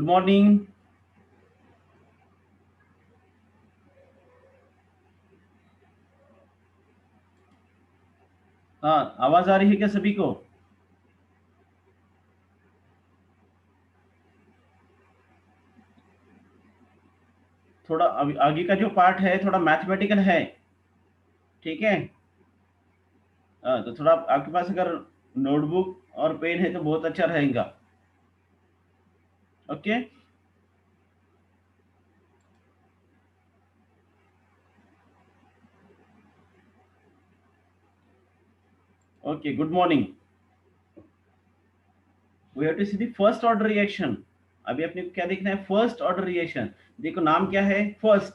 Morning. हाँ, आवाज आ रही है क्या सभी को? थोड़ा अभी आगे का जो पार्ट है थोड़ा मैथमेटिकल है। ठीक है। तो थोड़ा आपके पास अगर नोटबुक और पेन है तो बहुत अच्छा रहेगा। Okay. Okay, good morning. We have to see the first order reaction. अभी अपने को क्या देखना है? First order reaction. देखो नाम क्या है? First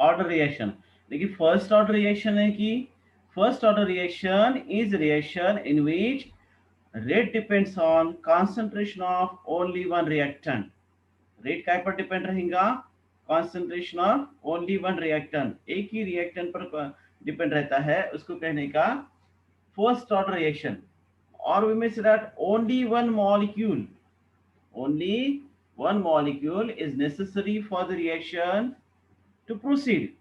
order reaction. देखिए फर्स्ट ऑर्डर रिएक्शन है कि first order reaction is reaction in which rate depends on concentration of only one reactant. Rate काय पर डिपेंड रहेगा? Concentration of only one reactant, एक ही रिएक्टेंट पर डिपेंड रहता है, उसको कहने का फर्स्ट ऑर्डर रिएक्शन। और we may say that only one molecule is necessary for the reaction to proceed.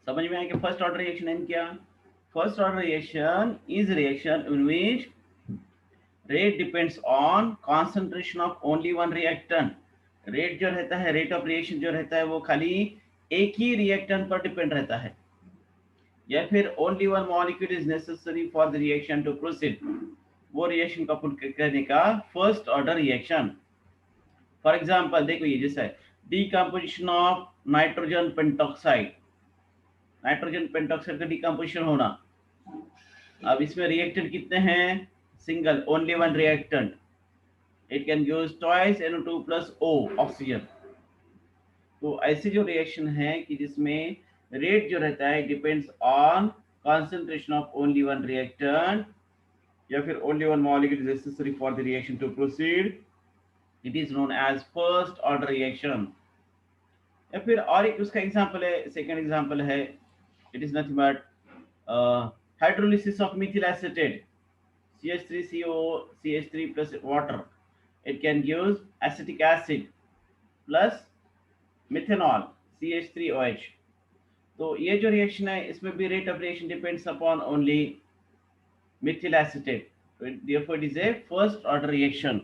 समझ में आया कि फर्स्ट ऑर्डर रिएक्शन है क्या? First order reaction is reaction in which rate depends on concentration of only one reactant. Rate जो रहता है, rate of reaction जो रहता है वो खाली एक ही रिएक्टेंट पर डिपेंड रहता है, या फिर only one molecule is necessary for the reaction to proceed. वो रिएक्शन का अपन कहने का first order reaction. For example देखो, ये जैसा है decomposition of nitrogen pentoxide. Nitrogen pentoxide का डिकम्पोजिशन होना। अब इसमें रिएक्टेंट कितने हैं? Single, only one reactant. It can use twice NO2 plus O oxygen. तो ऐसे जो रिएक्शन है कि जिसमें रेट जो रहता है depends on concentration of only one reactant, या फिर only one molecule is necessary for the reaction to proceed, it is known as first order reaction. या फिर और एक उसका एग्जांपल है, सेकंड एग्जांपल है, it is nothing but hydrolysis of methyl acetate, CH3CO CH3 plus water. It can use acetic acid plus methanol CH3OH। तो ये जो रिएक्शन है इसमें भी rate of reaction depends upon only methyl acetate. therefore it is a first order reaction।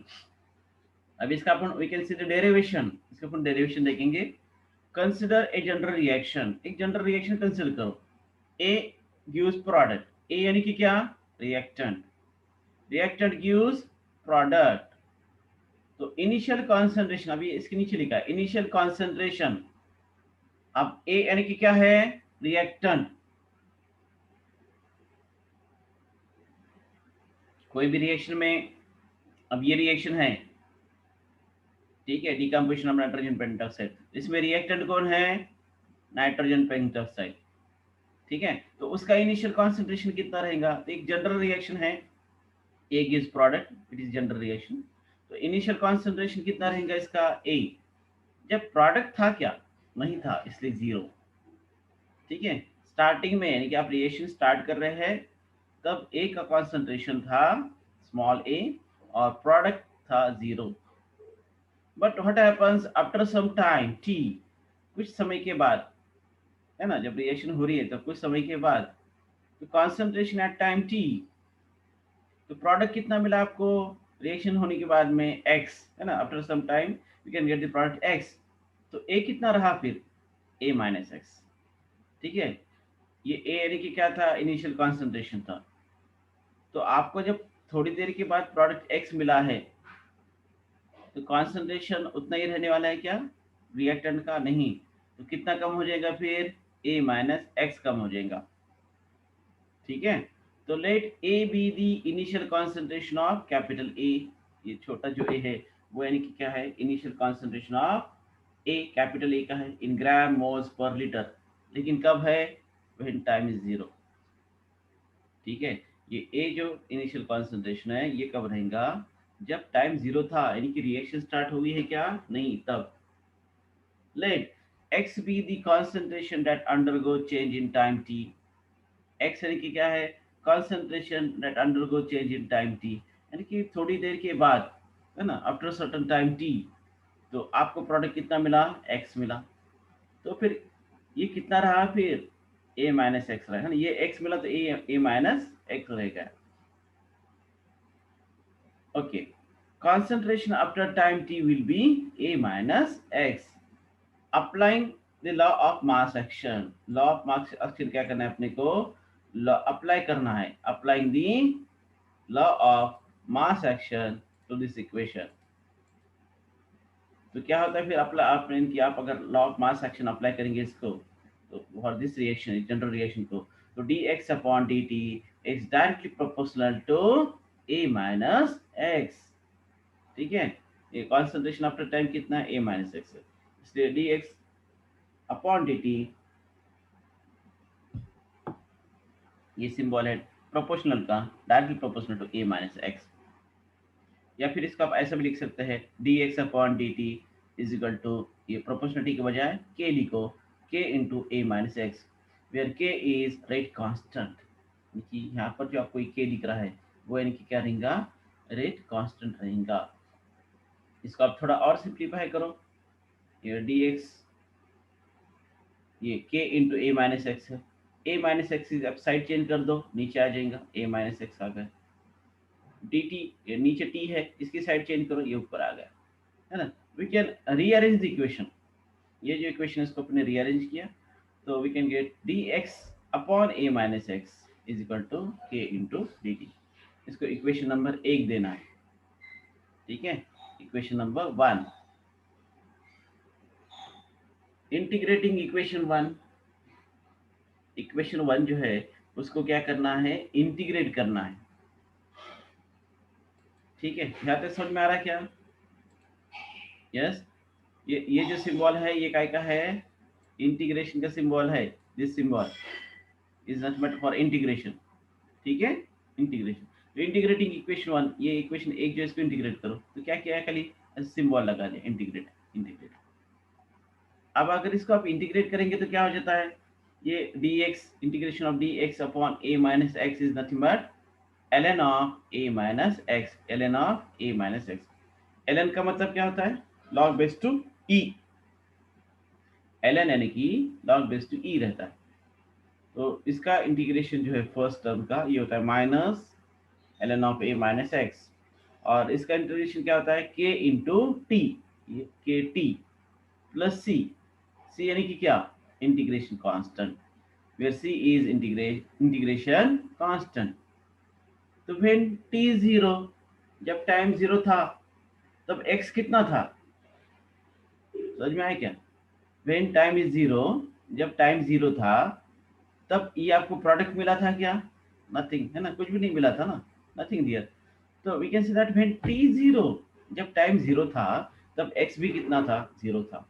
अब इसका अपन we can see the derivation, इसका अपन डेरिवेशन देखेंगे। कंसीडर ए जनरल रिएक्शन, एक जनरल रिएक्शन कंसीडर करो। ए गिव्स प्रोडक्ट, ए यानी कि क्या? रिएक्टेंट। Reactant gives product. तो इनिशियल कॉन्सेंट्रेशन, अभी इसके नीचे लिखा है इनिशियल कॉन्सेंट्रेशन। अब ए यानी कि क्या है? रिएक्टेंट। कोई भी रिएक्शन में, अब ये रिएक्शन है, ठीक है, डिकम्पोजिशन ऑफ नाइट्रोजन पेंटॉक्साइड, इसमें रिएक्टेंट कौन है? Nitrogen pentoxide. ठीक है, तो उसका इनिशियल कॉन्सेंट्रेशन कितना रहेगा? तो एक जनरल रिएक्शन है, ए gives product, it is general reaction. तो इनिशियल कॉन्सेंट्रेशन कितना रहेगा इसका? ए। जब प्रोडक्ट था क्या? नहीं था, इसलिए 0। ठीक है, स्टार्टिंग में यानी कि आप रिएक्शन स्टार्ट कर रहे हैं तब ए का कॉन्सेंट्रेशन था स्मॉल ए और प्रोडक्ट था 0। But what happens after some time t, कुछ समय के बाद, है ना, जब रिएक्शन हो रही है तो कुछ समय के बाद, तो कॉन्सेंट्रेशन एट टाइम टी, तो प्रोडक्ट कितना मिला आपको रिएक्शन होने के बाद में? एक्स, है ना, after some time you can get the product x. तो ए कितना रहा फिर? A minus x. ठीक है, ये ए यानी कि क्या था? इनिशियल कॉन्सेंट्रेशन था। तो आपको जब थोड़ी देर के बाद प्रोडक्ट एक्स मिला है तो कॉन्सेंट्रेशन उतना ही रहने वाला है क्या रिएक्टेंट का? नहीं। तो कितना कम हो जाएगा फिर? ए माइनस एक्स कम हो जाएगा। ठीक है, तो let a be the initial concentration of capital a. ये छोटा जो ए है वो यानी कि क्या है? Initial concentration of A, capital A का है इन ग्राम मोल्स पर लीटर। लेकिन कब है? When time is 0। ठीक है, ये ए जो इनिशियल कॉन्सेंट्रेशन है ये कब रहेगा? जब टाइम 0 था, यानी कि रिएक्शन स्टार्ट हुई है क्या? नहीं, तब। Let x be the concentration that undergo change in time t. X यानी कि क्या है? concentration that undergo change in time t, यानी कि थोड़ी देर के बाद, है ना, आफ्टर सर्टन टाइम t, तो आपको प्रोडक्ट कितना मिला, x मिला। तो फिर ये कितना रहा, फिर a माइनस एक्स रहा है ना, ये x मिला तो a माइनस एक्स रहेगा। Okay, concentration after time t will be a minus x, applying the law of mass action। law of mass action क्या करना है अपने को, अप्लाई करना है, applying the law of mass action to this equation। तो क्या होता है फिर अप्लाई, आपने कि आप अगर law of mass action apply करेंगे इसको, तो for this reaction, general reaction को, तो dx upon dt is directly proportional to a minus x. ठीक है, ये कॉन्सेंट्रेशन आफ्टर टाइम कितना है, a माइनस एक्स है, इसलिए dx अपॉन dt, ये सिंबल है प्रोपोर्शनल का, directly proportional to a minus x. या फिर इसको आप ऐसा भी लिख सकते हैं, dx upon dt is equal to, ये प्रोपोर्शनलिटी के बजाय k लिखो, k into a minus x, where k is rate constant. यहाँ पर जो आपको k दिख रहा है वो यानी कि क्या रहेगा, रेट कांस्टेंट रहेगा। इसको आप थोड़ा और सिंप्लीफाई करो, ये dx, ये k into a minus x है, a माइनस एक्स आप साइड चेंज कर दो, नीचे आ जाएगा, a माइनस एक्स आ गया। dt, ये नीचे t है, इसकी साइड चेंज करो, ये ऊपर आ गया, है ना। We can rearrange the equation, ये जो इक्वेशन है इसको अपने रीअरेंज किया, तो we can get dx upon a minus x is equal to k into dt। इसको इक्वेशन नंबर 1 देना है, ठीक है। Equation number 1, integrating equation 1, equation 1 जो है उसको क्या करना है, इंटीग्रेट करना है। ठीक है, यहाँ तक समझ में आ रहा है क्या? यस, ये जो सिंबल है ये काय का है, इंटीग्रेशन का सिंबल है। This symbol is not for integration, ठीक है, इंटीग्रेशन। तो इंटीग्रेटिंग इक्वेशन 1, ये इक्वेशन 1 जो इसको इंटीग्रेट करो, तो क्या किया है, खाली सिंबल लगा दिया, इंटीग्रेट, इंटीग्रेट। अब अगर इसको आप इंटीग्रेट करेंगे तो क्या हो जाता है, ये dx, integration of dx upon a minus x is nothing but ln of a minus x, ln of a minus x. ln का मतलब क्या होता है, log base to e, ln यानी कि log बेस टू e रहता है। तो इसका इंटीग्रेशन जो है फर्स्ट टर्म का ये होता है minus ln of a minus X, और इसका इंटीग्रेशन क्या होता है, k इंटू टी, ये के टी प्लस सी, सी यानी कि क्या, integration constant, where c is integration constant. तो व्हेन t 0, जब टाइम 0 था तब x कितना था, समझ में आया क्या? व्हेन टाइम इज 0, जब टाइम 0 था तब ये आपको प्रोडक्ट मिला था क्या, नथिंग, है ना, कुछ भी नहीं मिला था ना, नथिंग दियर। तो we can say that when t 0, जब टाइम 0 था तब x भी कितना था, 0 था।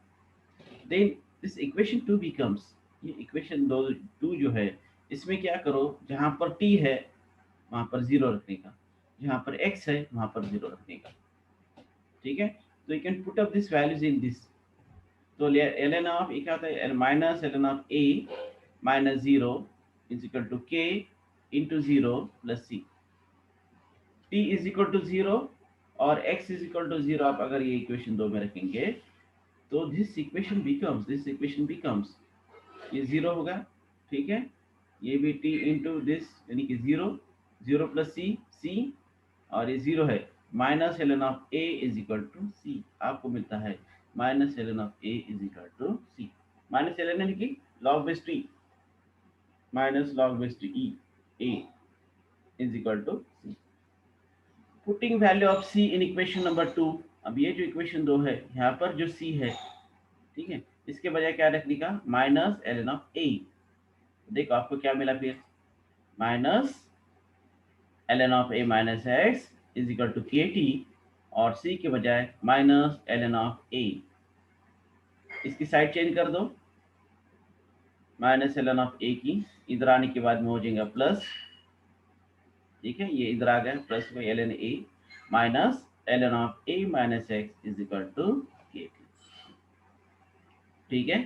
देन दिस इक्वेशन 2 बिकम्स, ये इक्वेशन 2 जो है इसमें क्या करो, जहां पर t है वहां पर 0 रखने का, जहां पर x है वहां पर 0 रखने का, ठीक है। तो you can put up this values in this. तो ln ऑफ ये क्या होता है, minus ln of a minus 0 is equal to k into 0 plus c, t is equal to 0 और x इज इक्वल टू 0, आप अगर ये इक्वेशन 2 में रखेंगे तो दिस इक्वेशन बिकम्स, ये 0 होगा, ठीक है, ये भी t इंटू दिस यानी कि 0, 0 प्लस c, और ये 0 है, minus ln of a is equal to c, आपको मिलता है minus ln of a is equal to c। Minus ln यानी कि log base to e, minus log base to e, a is equal to c। Putting value of c in equation number 2, अब ये जो equation 2 है यहाँ पर जो c है, ठीक है, इसके बजाय क्या रखने का, माइनस ln ऑफ a। देखो आपको क्या मिला फिर, minus ln of a minus x is equal to के टी, और c के बजाय माइनस ln ऑफ a, इसकी साइड चेंज कर दो, माइनस ln ऑफ a की इधर आने के बाद में हो जाएगा प्लस, ठीक है, ये इधर आ गया प्लस में ln a minus ln of a minus x is equal to के टी, ठीक है।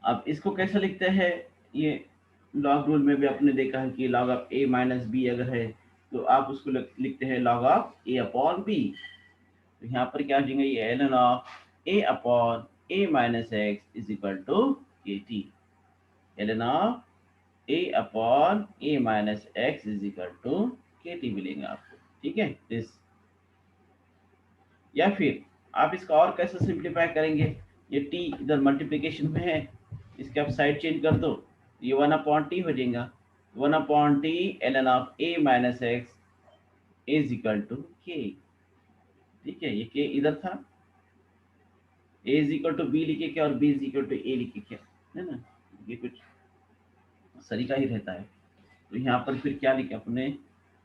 अब इसको कैसे लिखते हैं, ये लॉग रूल में भी आपने देखा है कि log of a minus b अगर है तो आप उसको लिखते हैं log of a upon b. तो यहाँ पर क्या हो जाएगा, ये ln of a upon a minus x is equal to के t. ln of a upon a minus x is equal to के टी मिलेगा आपको। ठीक है दिस। या फिर आप इसका और कैसे सिंप्लीफाई करेंगे, ये टी इधर मल्टीप्लीकेशन में है, इसके आप साइड चेंज कर दो, ये 1/t हो जाएगा। 1/t ln of a minus x is equal to K. ठीक है, ये के इधर था, a is equal to B लिखे क्या और b is equal to a लिखे क्या, है ना, ये कुछ सलीका ही रहता है। तो यहाँ पर फिर क्या लिखे अपने,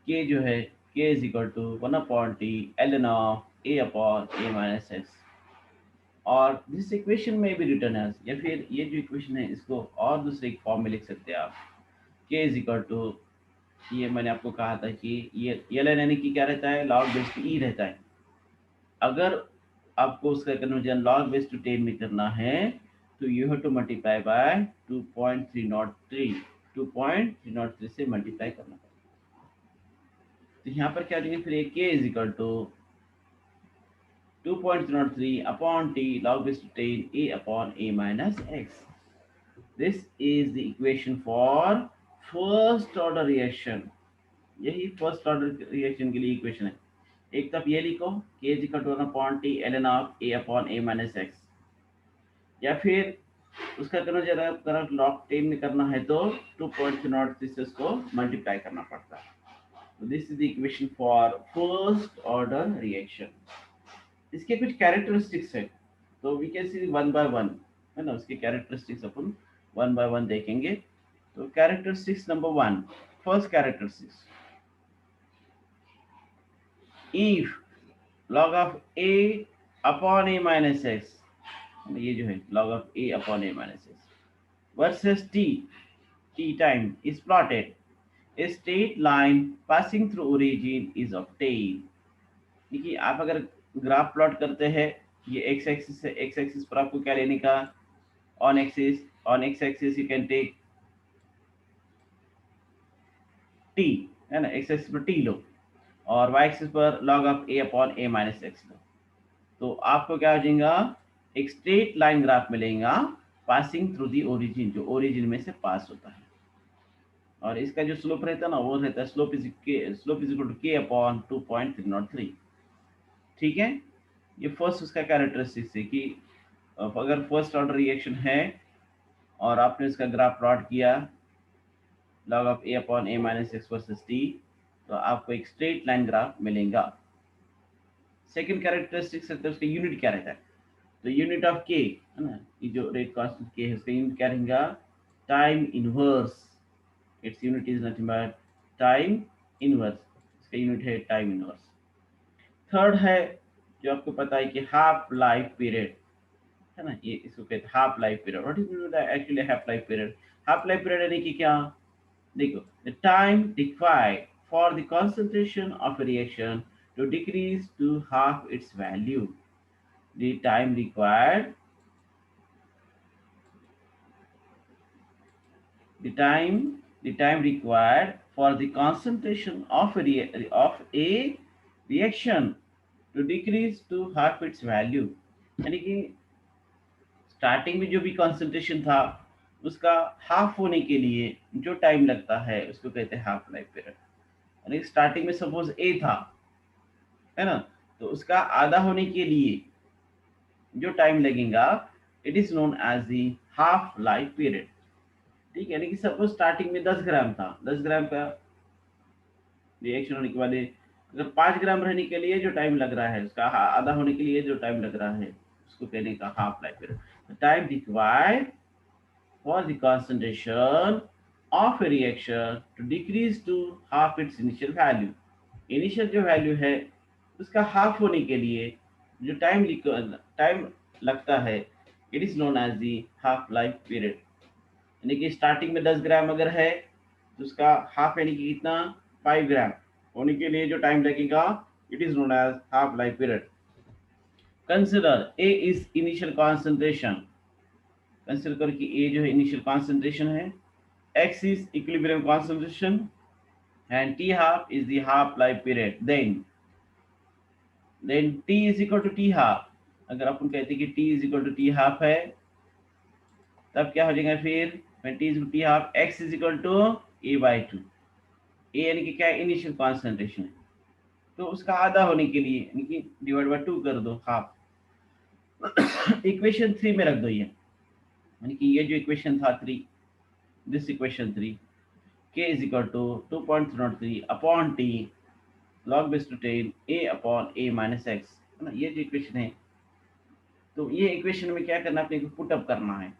k जो है k is equal to 1/t ln of a upon a minus X. और दिस इक्वेशन में भी रिटर्न है, या फिर ये जो इक्वेशन है इसको और दूसरे फॉर्म में लिख सकते हैं आप, k इज इक्वल टू, ये मैंने आपको कहा था कि ये ln यानी कि क्या रहता है, log बेस टू e रहता है। अगर आपको उसका कन्वर्जन log बेस टू 10 में करना है तो you have to multiply by 2.303, 2.303 से मल्टीप्लाई करना पड़ेगा। तो यहाँ पर क्या देंगे फिर, k is equal to 2.03 upon t log base to 10 a upon a minus x. This is the equation for first order reaction. यही फर्स्ट ऑर्डर रिएक्शन के लिए इक्वेशन है। एक तरफ ये लिखो k is equal to 1/t ln of a upon a minus x, या फिर उसका कन्वर्जन अगर log 10 में करना है तो 2.03 से उसको मल्टीप्लाई करना पड़ता है। This is the equation for first order reaction. इसके कुछ कैरेक्टरिस्टिक्स है, तो we can see one by one, है ना, उसके कैरेक्टरिस्टिक्स अपन वन बाय वन देखेंगे। तो characteristics number 1, first characteristics, if log of a upon a minus X, ये जो है log of a upon a minus X versus t time is plotted, a straight line passing through origin is obtained। देखिए आप अगर graph plot करते हैं, ये x axis है, एक्स एक्सिस पर आपको क्या लेने का, on x axis you can take t, है ना, एक्स एक्सिस पर टी लो, और वाई एक्सिस पर log of a upon a minus x लो। तो आपको क्या हो जाएगा, एक स्ट्रेट लाइन ग्राफ मिलेगा पासिंग थ्रू दी ओरिजिन, जो ओरिजिन में से पास होता है। और इसका जो स्लोप रहता है ना, वो रहता है slope is equal to k upon 2.303। ठीक है, ये फर्स्ट उसका कैरेक्टरिस्टिक्स है कि अगर फर्स्ट ऑर्डर रिएक्शन है और आपने इसका ग्राफ प्लॉट किया log of a upon a minus X versus t, तो आपको एक स्ट्रेट लाइन ग्राफ मिलेगा। सेकंड कैरेक्टरिस्टिक्स है, उसका यूनिट क्या रहता है, तो यूनिट ऑफ k, है ना, ये जो रेट कांस्टेंट k है उसका यूनिट क्या रहेगा, time inverse. Its unit is nothing but time inverse, इसका यूनिट है टाइम इनवर्स। थर्ड है जो आपको पता है कि हाफ लाइफ पीरियड, है ना, ये इसको कहते हैं half life period. What is actually half life period, half life period यानी कि क्या, देखो, the time required for the concentration of a reaction to decrease to half its value, the time required, the time required for the concentration of a reaction to decrease to half its value, यानी कि starting में जो भी concentration था उसका half होने के लिए जो टाइम लगता है उसको कहते हैं हाफ लाइफ पीरियड। यानी स्टार्टिंग में सपोज ए था, है ना, तो उसका आधा होने के लिए जो टाइम लगेगा it is known as the half life period. ठीक है, यानी कि सपोज स्टार्टिंग में 10 ग्राम था, 10 ग्राम का रिएक्शन होने के बाद अगर 5 ग्राम रहने के लिए जो टाइम लग रहा है उसका आधा होने के लिए जो टाइम लग रहा है उसको कहने का half life period. Time required for the concentration of a reaction to decrease to half its initial value, initial जो वैल्यू है उसका हाफ होने के लिए जो टाइम लगता है it is known as the half life period. यानी कि स्टार्टिंग में 10 ग्राम अगर है तो उसका हाफ यानी कि कितना, 5 ग्राम होने के लिए जो टाइम लगेगा it is known as half life period. Consider A is initial concentration, consider करो कि ए जो है इनिशियल कॉन्सेंट्रेशन है X is equilibrium concentration and T half is the half life period. Then T is equal to T half. अगर अपन कहते हैं कि T is equal to T half है, तब क्या हो जाएगा फिर? when T is equal to T half, X is equal to A by 2. A यानी कि क्या है? इनिशियल कॉन्सेंट्रेशन है, तो उसका आधा होने के लिए यानी कि डिवाइड बाय 2 कर दो, हाफ। इक्वेशन 3 में रख दो ये, यानी कि ये जो इक्वेशन था 3, this equation 3, k is equal to 2.03 upon t log base to 10 a upon a minus x, है ना? ये जो इक्वेशन है, तो ये इक्वेशन में क्या करना है, अपने को पुट अप करना है।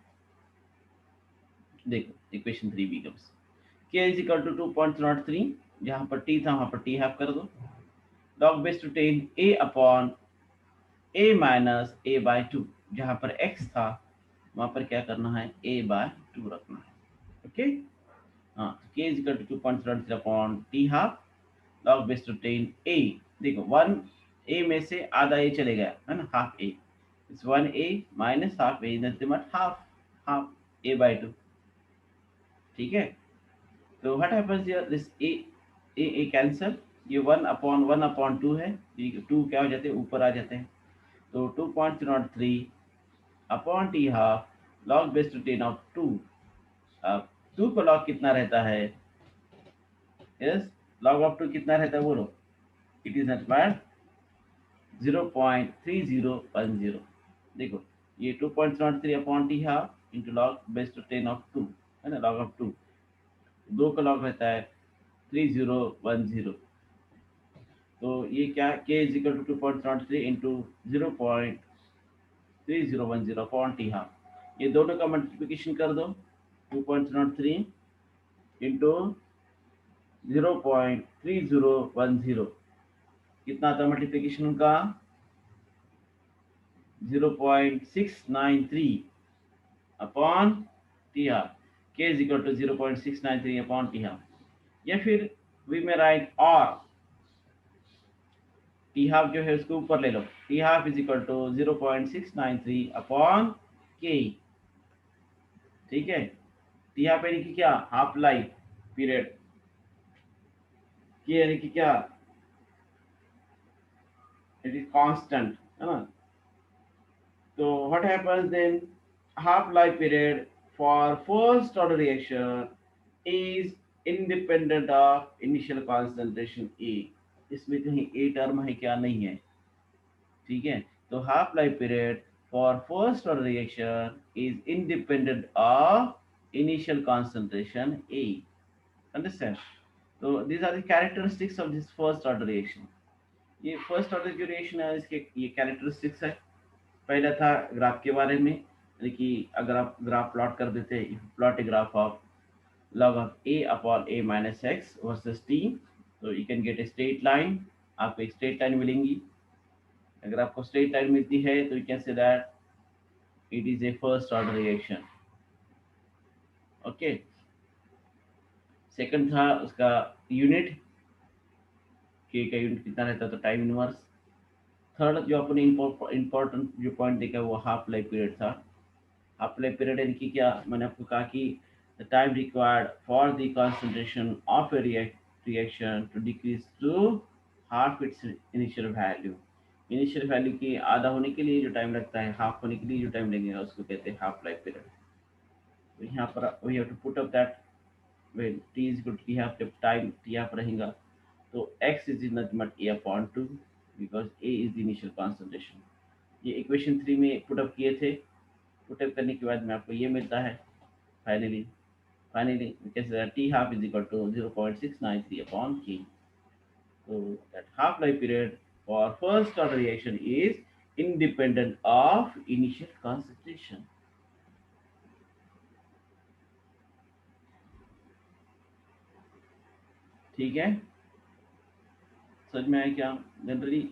देखो equation 3 becomes k is equal to 2.03, जहां पर t था वहां पर t हाफ कर दो, log base to 10 a upon a minus a by 2, जहां पर x था वहां पर क्या करना है, a by 2 रखना है। ओके, हाँ, k is equal to 2.03 upon t half log base to 10 a। देखो 1 a में से आधा a चले गया, है ना, half a, it's 1 a minus half a, nothing but half a by 2। ठीक है, तो what happens here, this a cancel, ये 1/1/2 है, ये 2 क्या हो जाते हैं, ऊपर आ जाते हैं, तो 2.03 upon T half log base to 10 of 2। अब 2 का log कितना रहता है, यस, log ऑफ 2 कितना रहता है बोलो, इट इज नॉट बट 0.3010। देखो ये 2.03 upon T half into log base two 10 of 2, है ना, लॉग ऑफ 2, 2 का लॉग रहता है 3010, तो ये क्या, k is equal to 2.03 into 0.3010 upon T half, ये दोनों का मल्टीप्लिकेशन कर दो, 2.03 इंटू 0.3010, कितना आता है मल्टीप्लिकेशन का, 0.693 upon T half, k is equal to 0.693 upon T half, या फिर वी में राइट और टी हाफ जो है उसको ऊपर ले लो, t half is equal to 0.693 upon k। ठीक है, टी हाफ यानी कि क्या, हाफ लाइफ पीरियड, k यानी कि क्या, इट इज कांस्टेंट, है ना। तो what happens then, half life period for first order reaction is independent of initial concentration A। इसमें कहीं A टर्म है क्या, नहीं है। ठीक है, तो half life period for first order reaction is independent of initial concentration A। Understand? So these are the characteristics of this first order reaction। ये फर्स्ट ऑर्डर जो रिएक्शन है इसके ये कैरेक्टरिस्टिक्स है। पहला था ग्राफ के बारे में, देखिए अगर आप ग्राफ प्लॉट कर देते हैं, plot a graph of log of a upon a minus x versus t, तो you can gate a straight line, आपको एक स्ट्रेट लाइन मिलेंगी। अगर आपको स्ट्रेट लाइन मिलती है तो you can say that it is a first order reaction. Okay, second था उसका यूनिट, के का यूनिट कितना रहता है, तो टाइम इनवर्स। थर्ड जो अपने इम्पोर्टेंट जो पॉइंट देखा वो हाफ लाइफ पीरियड था। हाफ लाइफ पीरियड यानी कि क्या, मैंने आपको कहा कि the time required for the concentration of a reaction to decrease to half its initial value. Initial value की आधा होने के लिए जो टाइम लगता है, हाफ होने के लिए जो टाइम लगेगा, उसको कहते हैं हाफ लाइफ पीरियड। तो यहाँ पर we have to put up that when t is equal to half, जब टाइम t हाफ रहेगा तो x is nothing but a upon 2 because a is the initial concentration. ये इक्वेशन 3 में put up किए थे, पुट अप करने के बाद में आपको ये मिलता है finally we can say that t half is equal to 0.693 upon k। So that half life period for first order reaction is independent of initial concentration। ठीक है, समझ में आया क्या। जनरली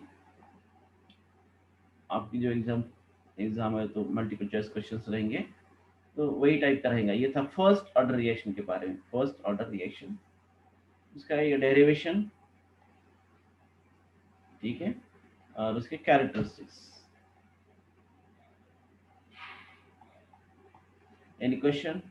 आपकी जो एग्जाम है तो मल्टीपल चॉइस क्वेश्चंस रहेंगे, तो वही टाइप का रहेगा। ये था फर्स्ट ऑर्डर रिएक्शन के बारे में, फर्स्ट ऑर्डर रिएक्शन, उसका ये डेरिवेशन, ठीक है, और उसके कैरेक्टरिस्टिक्स। Any question?